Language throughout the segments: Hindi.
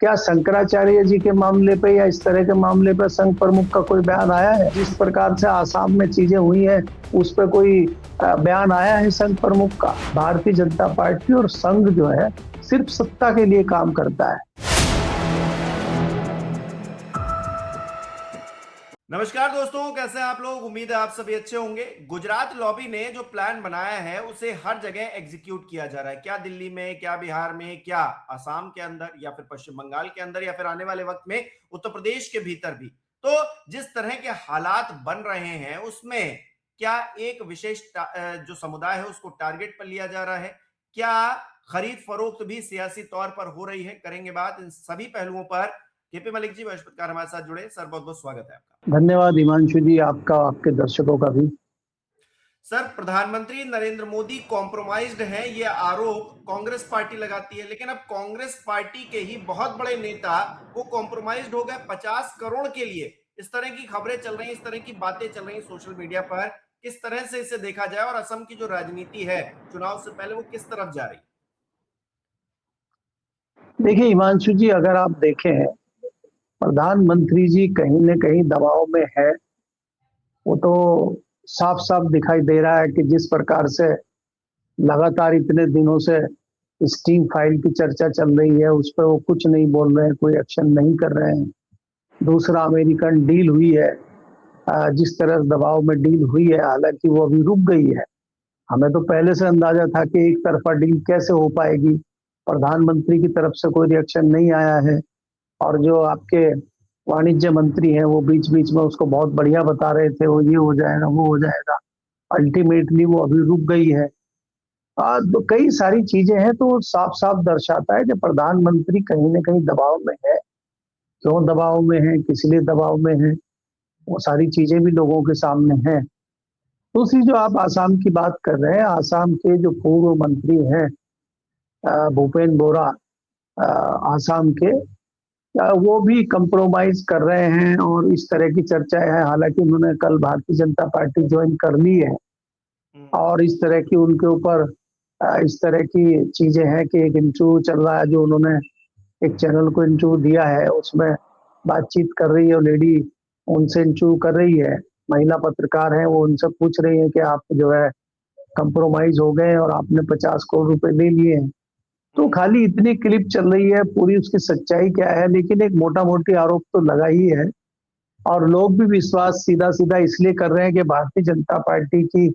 क्या शंकराचार्य जी के मामले पे या इस तरह के मामले पे संघ प्रमुख का कोई बयान आया है? जिस प्रकार से आसाम में चीजें हुई हैं, उस पर कोई बयान आया है संघ प्रमुख का? भारतीय जनता पार्टी और संघ जो है सिर्फ सत्ता के लिए काम करता है। नमस्कार दोस्तों, कैसे हैं आप लोग। उम्मीद है आप सभी अच्छे होंगे। गुजरात लॉबी ने जो प्लान बनाया है उसे हर जगह एग्जीक्यूट किया जा रहा है। क्या दिल्ली में, क्या बिहार में, क्या असम के अंदर, या फिर पश्चिम बंगाल के अंदर, या फिर आने वाले वक्त में उत्तर प्रदेश के भीतर भी। तो जिस तरह के हालात बन रहे हैं उसमें क्या एक विशेष जो समुदाय है उसको टारगेट पर लिया जा रहा है? क्या खरीद फरोख्त भी सियासी तौर पर हो रही है? करेंगे बात इन सभी पहलुओं पर। केपी मलिक जी, बृहस्पतिवार हमारे साथ जुड़े। सर, बहुत बहुत स्वागत है आपका। धन्यवाद हिमांशु जी, आपका, आपके दर्शकों का भी। सर, प्रधानमंत्री नरेंद्र मोदी कॉम्प्रोमाइज्ड हैं, ये आरोप कांग्रेस पार्टी लगाती है, लेकिन अब कांग्रेस पार्टी के ही बहुत बड़े नेता वो कॉम्प्रोमाइज्ड हो गए 50 करोड़ के लिए। इस तरह की खबरें चल रही हैं, इस तरह की बातें चल रही हैं सोशल मीडिया पर। किस तरह से इसे देखा जाए और असम की जो राजनीति है चुनाव से पहले वो किस तरफ जा रही? देखिए हिमांशु जी, अगर आप देखें, प्रधानमंत्री जी कहीं न कहीं दबाव में है। वो तो साफ साफ दिखाई दे रहा है कि जिस प्रकार से लगातार इतने दिनों से स्टीम फाइल की चर्चा चल रही है, उस पर वो कुछ नहीं बोल रहे हैं, कोई एक्शन नहीं कर रहे हैं। दूसरा, अमेरिकन डील हुई है, जिस तरह दबाव में डील हुई है, हालांकि वो अभी रुक गई है। हमें तो पहले से अंदाजा था कि एक तरफा डील कैसे हो पाएगी। प्रधानमंत्री की तरफ से कोई रिएक्शन नहीं आया है, और जो आपके वाणिज्य मंत्री हैं वो बीच बीच में उसको बहुत बढ़िया बता रहे थे, वो ये हो जाएगा, वो हो जाएगा। अल्टीमेटली वो अभी रुक गई है। तो कई सारी चीजें हैं, तो साफ साफ दर्शाता है कि प्रधानमंत्री कहीं ना कहीं दबाव में है। क्यों दबाव में है, किस लिए दबाव में है, वो सारी चीजें भी लोगों के सामने हैं। दूसरी, जो आप आसाम की बात कर रहे हैं, आसाम के जो पूर्व मंत्री हैं भूपेन बोरा, आसाम के, वो भी कंप्रोमाइज कर रहे हैं और इस तरह की चर्चा है। हालांकि उन्होंने कल भारतीय जनता पार्टी ज्वाइन कर ली है, और इस तरह की उनके ऊपर इस तरह की चीजें हैं कि एक इंटरव्यू चल रहा है, जो उन्होंने एक चैनल को इंटरव्यू दिया है, उसमें बातचीत कर रही है लेडी, उनसे इंटरव्यू कर रही है, महिला पत्रकार है, वो उनसे पूछ रही है कि आप जो है कंप्रोमाइज हो गए और आपने 50 करोड़ रुपए ले लिए हैं। तो खाली इतनी क्लिप चल रही है, पूरी उसकी सच्चाई क्या है, लेकिन एक मोटा मोटी आरोप तो लगा ही है। और लोग भी विश्वास सीधा सीधा इसलिए कर रहे हैं कि भारतीय जनता पार्टी की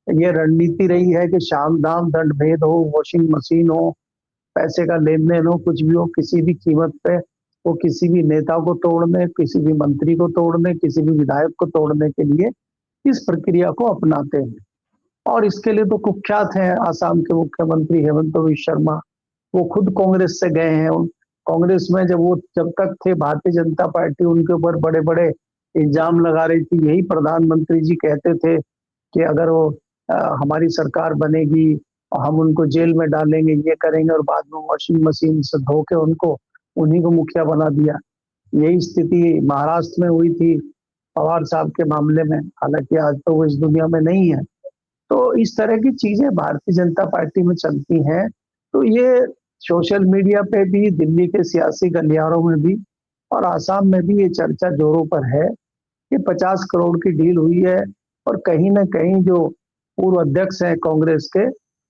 ये रणनीति रही है कि शाम दाम दंड भेद हो, वॉशिंग मशीन हो, पैसे का लेन देन हो, कुछ भी हो, किसी भी कीमत पे वो किसी भी नेता को तोड़ने, किसी भी मंत्री को तोड़ने, किसी भी विधायक को तोड़ने के लिए इस प्रक्रिया को अपनाते हैं। और इसके लिए तो कुख्यात हैं आसाम के मुख्यमंत्री हेमंत बिस्वा शर्मा। वो खुद कांग्रेस से गए हैं। कांग्रेस में जब तक थे, भारतीय जनता पार्टी उनके ऊपर बड़े बड़े इल्जाम लगा रही थी। यही प्रधानमंत्री जी कहते थे कि अगर वो हमारी सरकार बनेगी और हम उनको जेल में डालेंगे, ये करेंगे, और बाद में वॉशिंग मशीन से धो के उनको उन्हीं को मुखिया बना दिया। यही स्थिति महाराष्ट्र में हुई थी पवार साहब के मामले में। हालांकि आज तो वो इस दुनिया में नहीं है। तो इस तरह की चीजें भारतीय जनता पार्टी में चलती हैं। तो ये सोशल मीडिया पे भी, दिल्ली के सियासी गलियारों में भी और आसाम में भी ये चर्चा जोरों पर है कि 50 करोड़ की डील हुई है। और कहीं ना कहीं जो पूर्व अध्यक्ष हैं कांग्रेस के,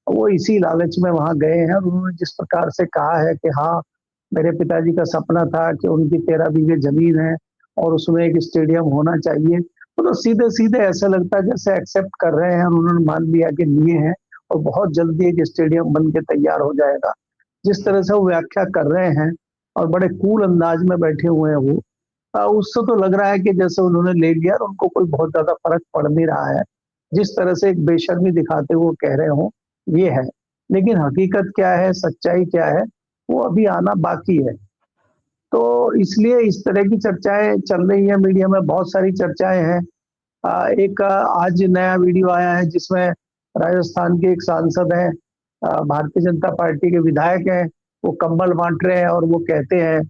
वो इसी लालच में वहां गए हैं। और उन्होंने जिस प्रकार से कहा है कि हाँ, मेरे पिताजी का सपना था कि उनकी 13 बीघे जमीन है और उसमें एक स्टेडियम होना चाहिए, तो सीधे सीधे ऐसा लगता है जैसे एक्सेप्ट कर रहे हैं और उन्होंने मान लिया कि लिए हैं और बहुत जल्दी एक स्टेडियम बन के तैयार हो जाएगा। जिस तरह से वो व्याख्या कर रहे हैं और बड़े कूल अंदाज में बैठे हुए हैं वो, उससे तो लग रहा है कि जैसे उन्होंने ले लिया और उनको कोई बहुत ज्यादा फर्क पड़ नहीं रहा है। जिस तरह से एक बेशर्मी दिखाते हुए कह रहे हो, ये है। लेकिन हकीकत क्या है, सच्चाई क्या है, वो अभी आना बाकी है। तो इसलिए इस तरह की चर्चाएं चल रही है मीडिया में, बहुत सारी चर्चाएं हैं। एक आज नया वीडियो आया है जिसमें राजस्थान के एक सांसद हैं, भारतीय जनता पार्टी के विधायक हैं, वो कंबल बांट रहे हैं और वो कहते हैं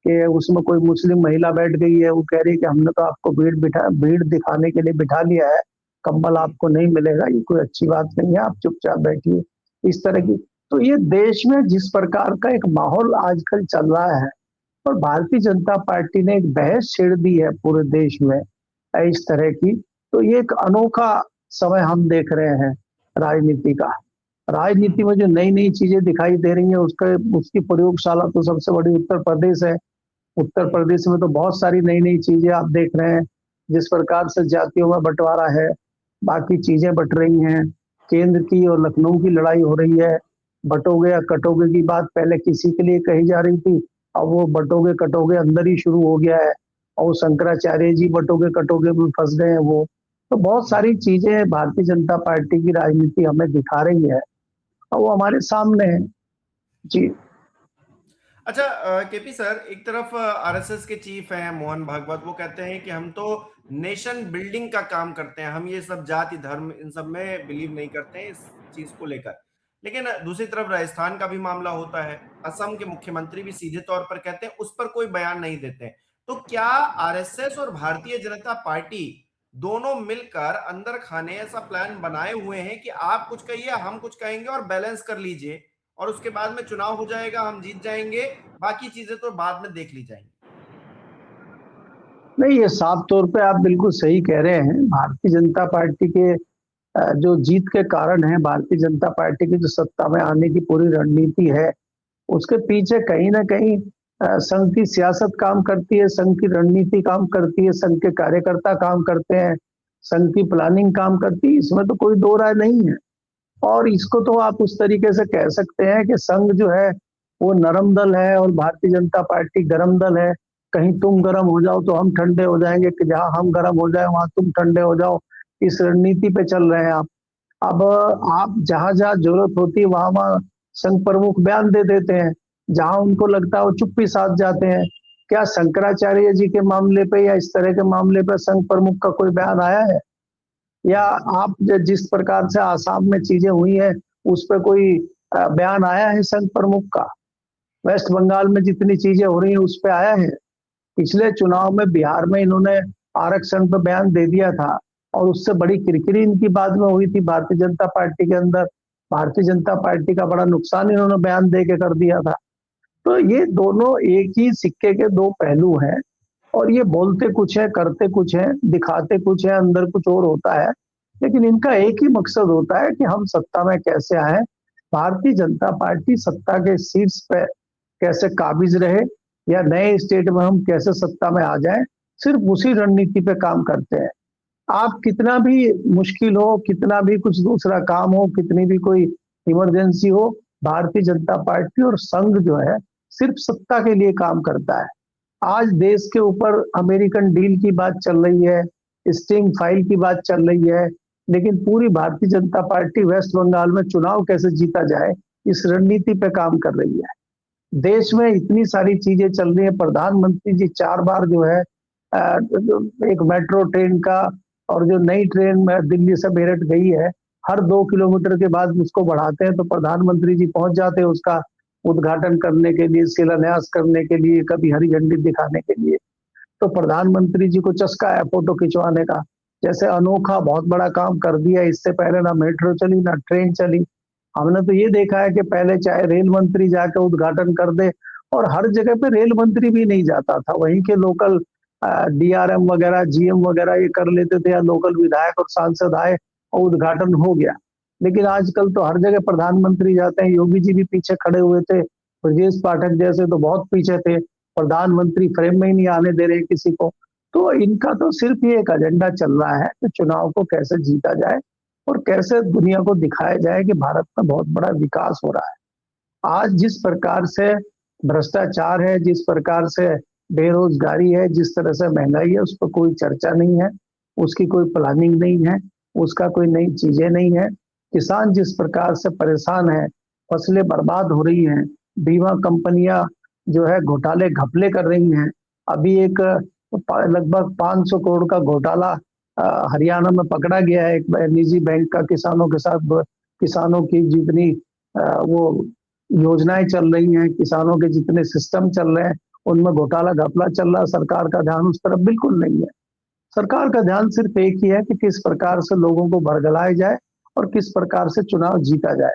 कि उसमें कोई मुस्लिम महिला बैठ गई है। वो कह रही है कि हमने तो आपको भीड़ दिखाने के लिए बिठा लिया है, कंबल आपको नहीं मिलेगा, ये कोई अच्छी बात नहीं है, आप चुपचाप बैठिए। इस तरह की, तो ये देश में जिस प्रकार का एक माहौल आजकल चल रहा है, और भारतीय जनता पार्टी ने एक बहस छेड़ दी है पूरे देश में इस तरह की। तो ये एक अनोखा समय हम देख रहे हैं राजनीति का। राजनीति में जो नई नई चीजें दिखाई दे रही हैं उसका उसकी प्रयोगशाला तो सबसे बड़ी उत्तर प्रदेश है। उत्तर प्रदेश में तो बहुत सारी नई नई चीजें आप देख रहे हैं। जिस प्रकार से जातियों में बंटवारा है, बाकी चीजें बट रही हैं। केंद्र की और लखनऊ की लड़ाई हो रही है। बटोगे या कटोगे की बात पहले किसी के लिए कही जा रही थी, अब वो बटोगे कटोगे अंदर ही शुरू हो गया है। और शंकराचार्य जी बटोगे कटोगे में फंस गए हैं वो। तो बहुत सारी चीजें भारतीय जनता पार्टी की राजनीति हमें दिखा रही है और वो हमारे सामने है। जी। अच्छा केपी सर, एक तरफ आरएसएस के चीफ हैं मोहन भागवत, वो कहते हैं कि हम तो नेशन बिल्डिंग का काम करते हैं, हम ये सब जाति धर्म इन सब में बिलीव नहीं करते हैं, इस चीज को लेकर। लेकिन दूसरी तरफ राजस्थान का भी मामला होता है, असम के मुख्यमंत्री भी सीधे तौर पर कहते हैं, उस पर कोई बयान नहीं देते हैं। तो क्या आरएसएस और भारतीय जनता पार्टी दोनों मिलकर अंदर खाने ऐसा प्लान बनाए हुए हैं कि आप कुछ कहिए हम कुछ कहेंगे और बैलेंस कर लीजिए, और उसके बाद में चुनाव हो जाएगा, हम जीत जाएंगे, बाकी चीजें तो बाद में देख ली जाएंगी? नहीं, ये साफ तौर पे आप बिल्कुल सही कह रहे हैं। भारतीय जनता पार्टी के जो जीत के कारण है, भारतीय जनता पार्टी की जो सत्ता में आने की पूरी रणनीति है, उसके पीछे कहीं ना कहीं संघ की सियासत काम करती है, संघ की रणनीति काम करती है, संघ के कार्यकर्ता काम करते हैं, संघ की प्लानिंग काम करती है। इसमें तो कोई दो राय नहीं है। और इसको तो आप उस तरीके से कह सकते हैं कि संघ जो है वो नरम दल है और भारतीय जनता पार्टी गरम दल है। कहीं तुम गरम हो जाओ तो हम ठंडे हो जाएंगे, कि जहां हम गरम हो जाए वहां तुम ठंडे हो जाओ। इस रणनीति पे चल रहे हैं आप। अब आप जहां जहां जरूरत होती है वहां वहां संघ प्रमुख बयान दे देते हैं, जहां उनको लगता है वो चुप्पी साध जाते हैं। क्या शंकराचार्य जी के मामले पे या इस तरह के मामले पे संघ प्रमुख का कोई बयान आया है? या आप जिस प्रकार से आसाम में चीजें हुई हैं उस पर कोई बयान आया है संघ प्रमुख का? वेस्ट बंगाल में जितनी चीजें हो रही हैं उस पर आया है? पिछले चुनाव में बिहार में इन्होंने आरक्षण पर बयान दे दिया था और उससे बड़ी किरकिरी इनकी बाद में हुई थी भारतीय जनता पार्टी के अंदर। भारतीय जनता पार्टी का बड़ा नुकसान इन्होंने बयान दे के कर दिया था। तो ये दोनों एक ही सिक्के के दो पहलू हैं और ये बोलते कुछ है, करते कुछ है, दिखाते कुछ है, अंदर कुछ और होता है। लेकिन इनका एक ही मकसद होता है कि हम सत्ता में कैसे आए, भारतीय जनता पार्टी सत्ता के शीर्ष पे कैसे काबिज रहे, या नए स्टेट में हम कैसे सत्ता में आ जाएं। सिर्फ उसी रणनीति पे काम करते हैं। आप कितना भी मुश्किल हो, कितना भी कुछ दूसरा काम हो, कितनी भी कोई इमरजेंसी हो, भारतीय जनता पार्टी और संघ जो है सिर्फ सत्ता के लिए काम करता है। आज देश के ऊपर अमेरिकन डील की बात चल रही है, स्टिंग फाइल की बात चल रही है, लेकिन पूरी भारतीय जनता पार्टी वेस्ट बंगाल में चुनाव कैसे जीता जाए इस रणनीति पे काम कर रही है। देश में इतनी सारी चीजें चल रही है। प्रधानमंत्री जी 4 बार जो है एक मेट्रो ट्रेन का, और जो नई ट्रेन में दिल्ली से मेरठ गई है, हर 2 किलोमीटर के बाद उसको बढ़ाते हैं तो प्रधानमंत्री जी पहुंच जाते हैं उसका उद्घाटन करने के लिए, शिलान्यास करने के लिए, कभी हरी झंडी दिखाने के लिए। तो प्रधानमंत्री जी को चस्का है फोटो खिंचवाने का। जैसे अनोखा बहुत बड़ा काम कर दिया। इससे पहले ना मेट्रो चली ना ट्रेन चली। हमने तो ये देखा है कि पहले चाहे रेल मंत्री जाकर उद्घाटन कर दे, और हर जगह पे रेल मंत्री भी नहीं जाता था, वहीं के लोकल डीआरएम वगैरह, जीएम वगैरह ये कर लेते थे, या लोकल विधायक और सांसद आए और उद्घाटन हो गया। लेकिन आजकल तो हर जगह प्रधानमंत्री जाते हैं। योगी जी भी पीछे खड़े हुए थे, ब्रजेश पाठक जैसे तो बहुत पीछे थे, प्रधानमंत्री फ्रेम में ही नहीं आने दे रहे किसी को। तो इनका तो सिर्फ ये एक एजेंडा चल रहा है कि चुनाव को कैसे जीता जाए और कैसे दुनिया को दिखाया जाए कि भारत में बहुत बड़ा विकास हो रहा है। आज जिस प्रकार से भ्रष्टाचार है, जिस प्रकार से बेरोजगारी है, जिस तरह से महंगाई है, उस पर कोई चर्चा नहीं है, उसकी कोई प्लानिंग नहीं है, उसका कोई नई चीजें नहीं है। किसान जिस प्रकार से परेशान है, फसलें बर्बाद हो रही हैं, बीमा कंपनियां जो है घोटाले घपले कर रही हैं। अभी एक लगभग 500 करोड़ का घोटाला हरियाणा में पकड़ा गया है, एक निजी बैंक का किसानों के साथ। किसानों की जितनी वो योजनाएं चल रही हैं, किसानों के जितने सिस्टम चल रहे हैं, उनमें घोटाला घपला चल रहा है। सरकार का ध्यान उस तरफ बिल्कुल नहीं है। सरकार का ध्यान सिर्फ एक ही है कि किस प्रकार से लोगों को बरगलाया जाए और किस प्रकार से चुनाव जीता जाए।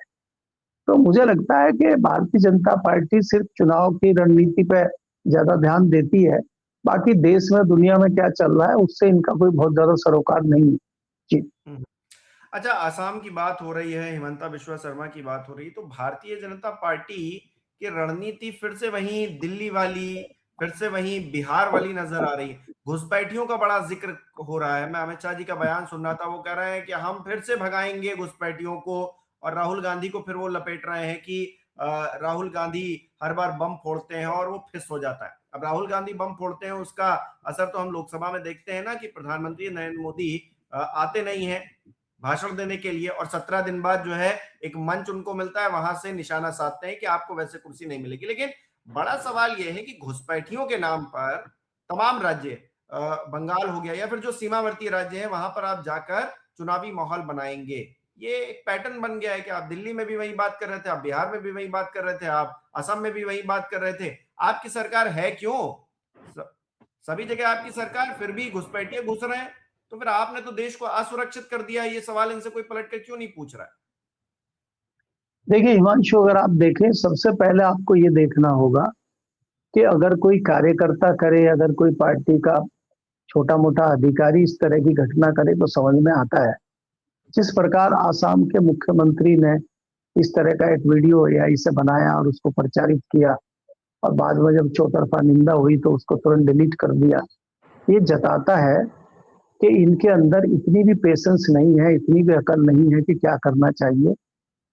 तो मुझे लगता है कि भारतीय जनता पार्टी सिर्फ चुनाव की रणनीति पे ज्यादा ध्यान देती है। बाकी देश में दुनिया में क्या चल रहा है उससे इनका कोई बहुत ज्यादा सरोकार नहीं है। जी। हम्म। अच्छा, असम की बात हो रही है, हिमंता बिश्वा शर्मा की बात हो रही है, तो भारतीय जनता पार्टी की रणनीति फिर से वही दिल्ली वाली, फिर से वही बिहार वाली नजर आ रही है। घुसपैठियों का बड़ा जिक्र हो रहा है। मैं अमित शाह जी का बयान सुन रहा था, वो कह रहे हैं कि हम फिर से भगाएंगे घुसपैठियों को, और राहुल गांधी को फिर वो लपेट रहे हैं कि राहुल गांधी हर बार बम फोड़ते हैं और वो फिस हो जाता है। अब राहुल गांधी बम फोड़ते हैं, उसका असर तो हम लोकसभा में देखते हैं ना, कि प्रधानमंत्री नरेंद्र मोदी आते नहीं है भाषण देने के लिए, और 17 दिन बाद जो है एक मंच उनको मिलता है, वहां से निशाना साधते हैं कि आपको वैसे कुर्सी नहीं मिलेगी। लेकिन बड़ा सवाल यह है कि घुसपैठियों के नाम पर तमाम राज्य, बंगाल हो गया या फिर जो सीमावर्ती राज्य है, वहां पर आप जाकर चुनावी माहौल बनाएंगे। ये एक पैटर्न बन गया है कि आप दिल्ली में भी वही बात कर रहे थे, आप बिहार में भी वही बात कर रहे थे, आप असम में भी वही बात कर रहे थे। आपकी सरकार है क्यों? सभी जगह आपकी सरकार, फिर भी घुसपैठिए घुस रहे हैं। तो फिर आपने तो देश को असुरक्षित कर दिया। ये सवाल इनसे कोई पलट कर क्यों नहीं पूछ रहा है? देखिए हिमांशु, अगर आप देखें, सबसे पहले आपको ये देखना होगा कि अगर कोई कार्यकर्ता करे, अगर कोई पार्टी का छोटा मोटा अधिकारी इस तरह की घटना करे तो समझ में आता है। जिस प्रकार आसाम के मुख्यमंत्री ने इस तरह का एक वीडियो एआई से बनाया और उसको प्रचारित किया, और बाद में जब चौतरफा निंदा हुई तो उसको तुरंत डिलीट कर दिया, ये जताता है कि इनके अंदर इतनी भी पेशेंस नहीं है, इतनी भी अकल नहीं है कि क्या करना चाहिए।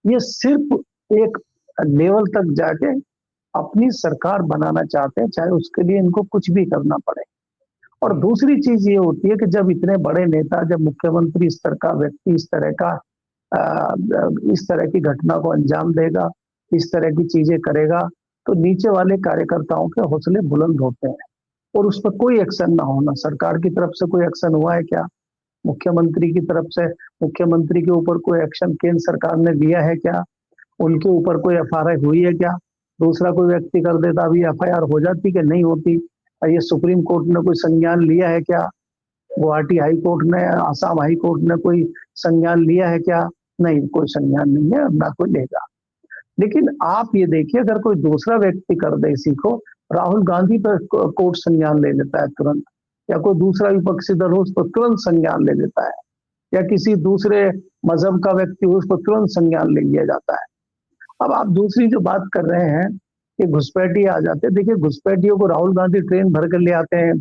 ये सिर्फ एक लेवल तक जाके अपनी सरकार बनाना चाहते हैं, चाहे उसके लिए इनको कुछ भी करना पड़े। और दूसरी चीज ये होती है कि जब इतने बड़े नेता, जब मुख्यमंत्री स्तर का व्यक्ति इस तरह की घटना को अंजाम देगा, इस तरह की चीजें करेगा, तो नीचे वाले कार्यकर्ताओं के हौसले बुलंद होते हैं। और उस पर कोई एक्शन ना होना, सरकार की तरफ से कोई एक्शन हुआ है क्या? मुख्यमंत्री की तरफ से, मुख्यमंत्री के ऊपर कोई एक्शन केंद्र सरकार ने लिया है क्या? उनके ऊपर कोई एफआईआर हुई है क्या? दूसरा कोई व्यक्ति कर देता, अभी एफआईआर हो जाती कि नहीं होती? ये सुप्रीम कोर्ट ने कोई संज्ञान लिया है क्या? गुवाहाटी हाई कोर्ट ने, आसाम हाई कोर्ट ने कोई संज्ञान लिया है क्या? नहीं, कोई संज्ञान नहीं है, ना कोई लेगा। लेकिन आप ये देखिए, अगर कोई दूसरा व्यक्ति कर दे इसी को, राहुल गांधी पर कोर्ट संज्ञान ले लेता है तुरंत, या कोई दूसरा विपक्षी दल हो उस पर तुरंत संज्ञान ले लेता है, या किसी दूसरे मजहब का व्यक्ति हो उस पर तुरंत संज्ञान ले लिया जाता है। अब आप दूसरी जो बात कर रहे हैं कि घुसपैठी आ जाते हैं, देखिए घुसपैठियों को राहुल गांधी ट्रेन भर कर ले आते हैं,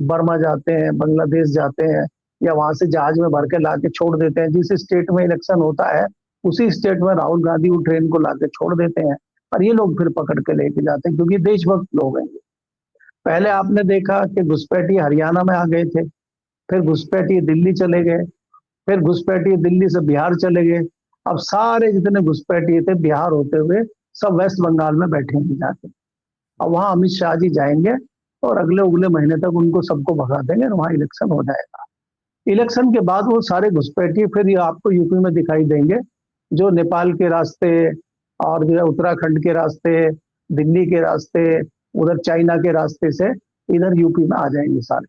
बर्मा जाते हैं, बांग्लादेश जाते हैं, या वहां से जहाज में भर के ला के छोड़ देते हैं। जिस स्टेट में इलेक्शन होता है उसी स्टेट में राहुल गांधी वो ट्रेन को ला के छोड़ देते हैं, और ये लोग फिर पकड़ के लेके जाते हैं, क्योंकि देशभक्त लोग हैं। पहले आपने देखा कि घुसपैठी हरियाणा में आ गए थे, फिर घुसपैठी दिल्ली चले गए, फिर घुसपैठी दिल्ली से बिहार चले गए। अब सारे जितने घुसपैठी थे बिहार होते हुए सब वेस्ट बंगाल में बैठेंगे जाके। अब वहां अमित शाह जी जाएंगे और अगले उगले महीने तक उनको सबको भगा देंगे और वहां इलेक्शन हो जाएगा। इलेक्शन के बाद वो सारे घुसपैठी फिर ये आपको यूपी में दिखाई देंगे, जो नेपाल के रास्ते और जो है उत्तराखंड के रास्ते, दिल्ली के रास्ते, उधर चाइना के रास्ते से इधर यूपी में आ जाएंगे सारे।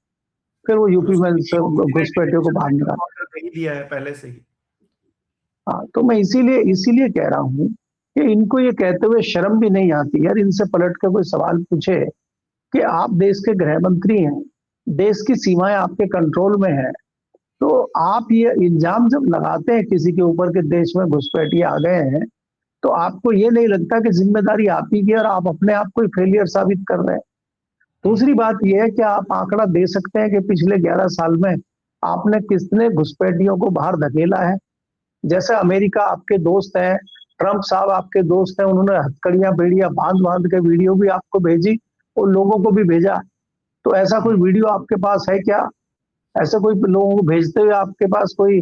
फिर वो यूपी में घुसपैठियों को बाहर निकाल दिया है पहले से ही। हाँ, तो मैं इसीलिए कह रहा हूँ कि इनको ये कहते हुए शर्म भी नहीं आती यार। इनसे पलट के कोई सवाल पूछे कि आप देश के गृह मंत्री हैं, देश की सीमाएं आपके कंट्रोल में है, तो आप ये इल्जाम जब लगाते हैं किसी के ऊपर कि देश में घुसपैठी आ गए हैं, तो आपको ये नहीं लगता कि जिम्मेदारी आप ही की और आप अपने आप को फेलियर साबित कर रहे हैं? दूसरी बात यह है कि आप आंकड़ा दे सकते हैं कि पिछले 11 साल में आपने कितने घुसपैठियों को बाहर धकेला है? जैसे अमेरिका आपके दोस्त हैं, ट्रंप साहब आपके दोस्त हैं, उन्होंने हथकड़ियां बेड़ियां बांध बांध के वीडियो भी आपको भेजी और लोगों को भी भेजा। तो ऐसा कोई वीडियो आपके पास है क्या? ऐसे कोई लोगों को भेजते हुए आपके पास कोई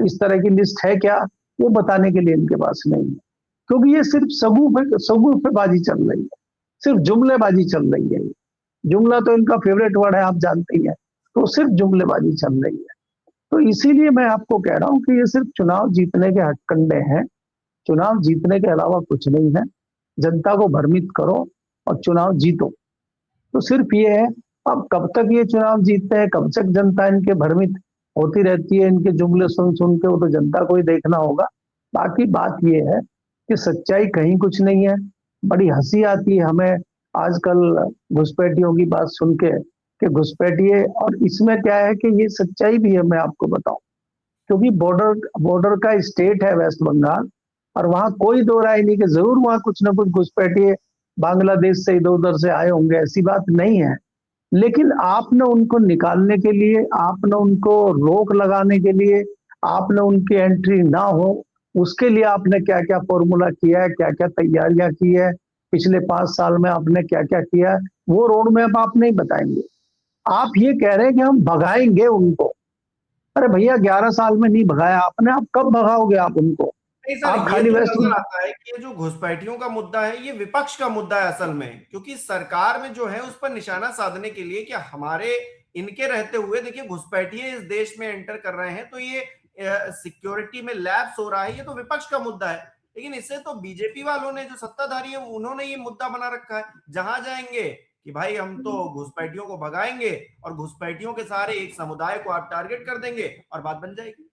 इस तरह की लिस्ट है क्या? वो बताने के लिए इनके पास नहीं है, क्योंकि ये सिर्फ सगुफेबाजी चल रही है, सिर्फ जुमलेबाजी चल रही है। जुमला तो इनका फेवरेट वर्ड है, आप जानते ही हैं। तो सिर्फ जुमलेबाजी चल रही है। तो इसीलिए मैं आपको कह रहा हूं कि ये सिर्फ चुनाव जीतने के हथकंडे हैं, चुनाव जीतने के अलावा कुछ नहीं है। जनता को भ्रमित करो और चुनाव जीतो, तो सिर्फ ये है। अब कब तक ये चुनाव जीतते हैं, कब तक जनता इनके भ्रमित होती रहती है, इनके जुमले सुन सुन के, वो तो जनता को ही देखना होगा। बाकी बात ये है कि सच्चाई कहीं कुछ नहीं है। बड़ी हंसी आती है हमें आजकल घुसपैठियों की बात सुन के कि घुसपैठिए, और इसमें क्या है कि ये सच्चाई भी है, मैं आपको बताऊं, क्योंकि बॉर्डर बॉर्डर का स्टेट है वेस्ट बंगाल, और वहां कोई दो राय नहीं कि जरूर वहां कुछ ना कुछ घुसपैठिए बांग्लादेश से इधर उधर से आए होंगे, ऐसी बात नहीं है। लेकिन आपने उनको निकालने के लिए, आपने उनको रोक लगाने के लिए, आपने उनकी एंट्री ना हो उसके लिए आपने क्या क्या फॉर्मूला किया है, क्या क्या तैयारियां की है, पिछले 5 साल में आपने क्या क्या किया है, वो रोड मैप आप नहीं बताएंगे। आप ये कह रहे हैं कि हम भगाएंगे उनको। अरे भैया, 11 साल में नहीं भगाया आपने, आप कब भगाओगे आप उनको? नहीं सर, आप ये खाली तो वेस्ट। नजर आता है कि ये जो घुसपैठियों का मुद्दा है ये विपक्ष का मुद्दा है असल में, क्योंकि सरकार में जो है उस पर निशाना साधने के लिए कि हमारे इनके रहते हुए देखिए घुसपैठिए इस देश में एंटर कर रहे हैं, तो ये सिक्योरिटी में लैप्स हो रहा है, ये तो विपक्ष का मुद्दा है। लेकिन इससे तो बीजेपी वालों ने, जो सत्ताधारी है, उन्होंने ये मुद्दा बना रखा है, जहां जाएंगे कि भाई हम तो घुसपैठियों को भगाएंगे और घुसपैठियों के सहारे एक समुदाय को आप टारगेट कर देंगे और बात बन जाएगी।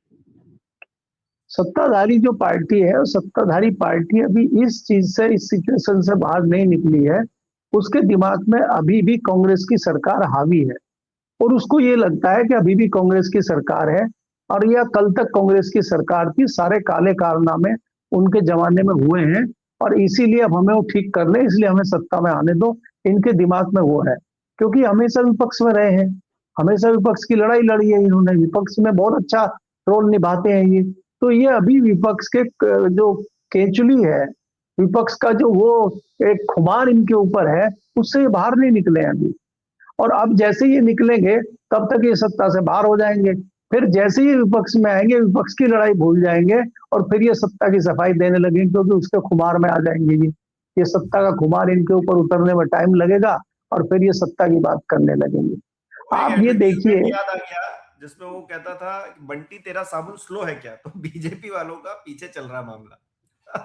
सत्ताधारी जो पार्टी है, सत्ताधारी पार्टी अभी इस चीज से, इस सिचुएशन से बाहर नहीं निकली है। उसके दिमाग में अभी भी कांग्रेस की सरकार हावी है, और उसको ये लगता है कि अभी भी कांग्रेस की सरकार है, और यह कल तक कांग्रेस की सरकार थी, सारे काले कारनामे उनके जमाने में हुए हैं, और इसीलिए अब हमें वो ठीक कर ले, इसलिए हमें सत्ता में आने दो। इनके दिमाग में वो है, क्योंकि हमेशा विपक्ष में रहे हैं, हमेशा विपक्ष की लड़ाई लड़ी है इन्होंने, विपक्ष में बहुत अच्छा रोल निभाते हैं ये। तो ये अभी विपक्ष के जो केचुली है, विपक्ष का जो वो एक खुमार इनके ऊपर है, उससे ये बाहर नहीं निकले हैं अभी। और अब जैसे ये निकलेंगे तब तक ये सत्ता से बाहर हो जाएंगे, फिर जैसे ही विपक्ष में आएंगे विपक्ष की लड़ाई भूल जाएंगे, और फिर ये सत्ता की सफाई देने लगेंगे, क्योंकि उसके खुमार में आ जाएंगे ये सत्ता का खुमार इनके ऊपर उतरने में टाइम लगेगा, और फिर ये सत्ता की बात करने लगेंगे। आप ये देखिए, याद आ गया जिसमें वो कहता था बंटी तेरा साबुन स्लो है क्या, तो बीजेपी वालों का पीछे चल रहा मामला।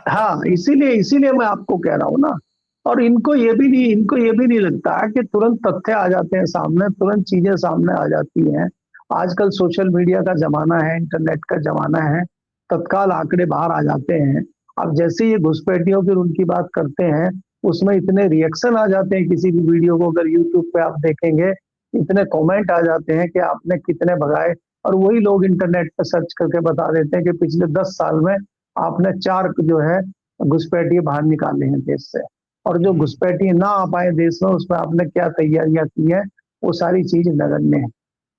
हाँ, इसीलिए इसीलिए मैं आपको कह रहा हूँ ना। और इनको ये भी नहीं लगता कि तुरंत तथ्य आ जाते हैं सामने, तुरंत चीजें सामने आ जाती हैं। आजकल सोशल मीडिया का जमाना है, इंटरनेट का जमाना है, तत्काल आंकड़े बाहर आ जाते हैं। अब जैसे ये घुसपैठियों की उनकी बात करते हैं, उसमें इतने रिएक्शन आ जाते हैं, किसी भी वीडियो को अगर यूट्यूब पे आप देखेंगे, इतने कमेंट आ जाते हैं कि आपने कितने भगाए, और वही लोग इंटरनेट पर सर्च करके बता देते हैं कि पिछले 10 साल में आपने 4 जो है घुसपैठिए बाहर निकाले हैं देश से, और जो घुसपैठिए ना आ पाए देश में उसमें आपने क्या तैयारियां की है, वो सारी चीज नगण्य है।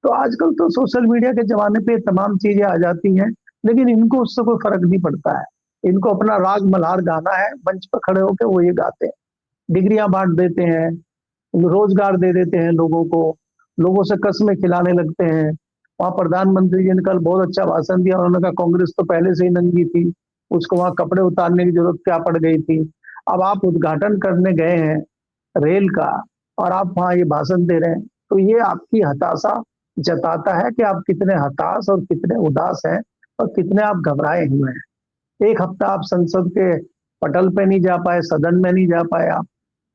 तो आजकल तो सोशल मीडिया के जमाने पे तमाम चीजें आ जाती हैं, लेकिन इनको उससे कोई फर्क नहीं पड़ता है। इनको अपना राग मल्हार गाना है, मंच पर खड़े होकर वो ये गाते हैं, डिग्रियां बांट देते हैं, रोजगार दे देते हैं लोगों को, लोगों से कस्में खिलाने लगते हैं। वहां प्रधानमंत्री जी ने कल बहुत अच्छा भाषण दिया, उन्होंने कहा कांग्रेस तो पहले से ही नंगी थी, उसको वहां कपड़े उतारने की जरूरत क्या पड़ गई थी। अब आप उद्घाटन करने गए हैं रेल का, और आप वहां ये भाषण दे रहे हैं, तो ये आपकी हताशा जताता है कि आप कितने हताश और कितने उदास हैं, और कितने आप घबराए हुए हैं। एक हफ्ता आप संसद के पटल पे नहीं जा पाए, सदन में नहीं जा पाए,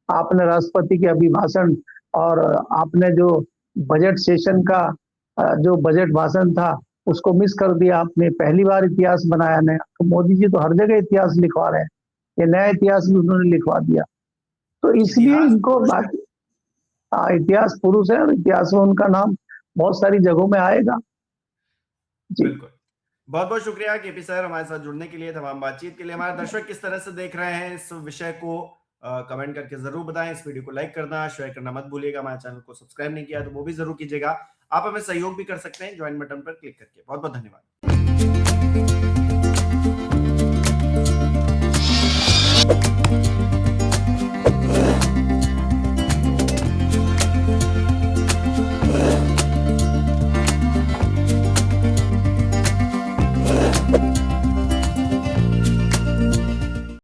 आपने राष्ट्रपति के अभिभाषण और आपने जो बजट सेशन का जो बजट भाषण था उसको मिस कर दिया आपने। पहली बार इतिहास बनाया नया, तो मोदी जी तो हर जगह इतिहास लिखवा रहे हैं, ये नया इतिहास भी उन्होंने लिखवा दिया। तो इसलिए इनको बाकी इतिहास पुरुष है, और इतिहास में उनका नाम बहुत सारी जगहों में आएगा जी। बिल्कुल, बहुत बहुत शुक्रिया केपी सर हमारे साथ जुड़ने के लिए, तमाम बातचीत के लिए। हमारे दर्शक किस तरह से देख रहे हैं इस विषय को कमेंट करके जरूर बताएं। इस वीडियो को लाइक करना, शेयर करना मत भूलिएगा। हमारे चैनल को सब्सक्राइब नहीं किया तो वो भी जरूर कीजिएगा। आप हमें सहयोग भी कर सकते हैं ज्वाइन बटन पर क्लिक करके। बहुत बहुत धन्यवाद।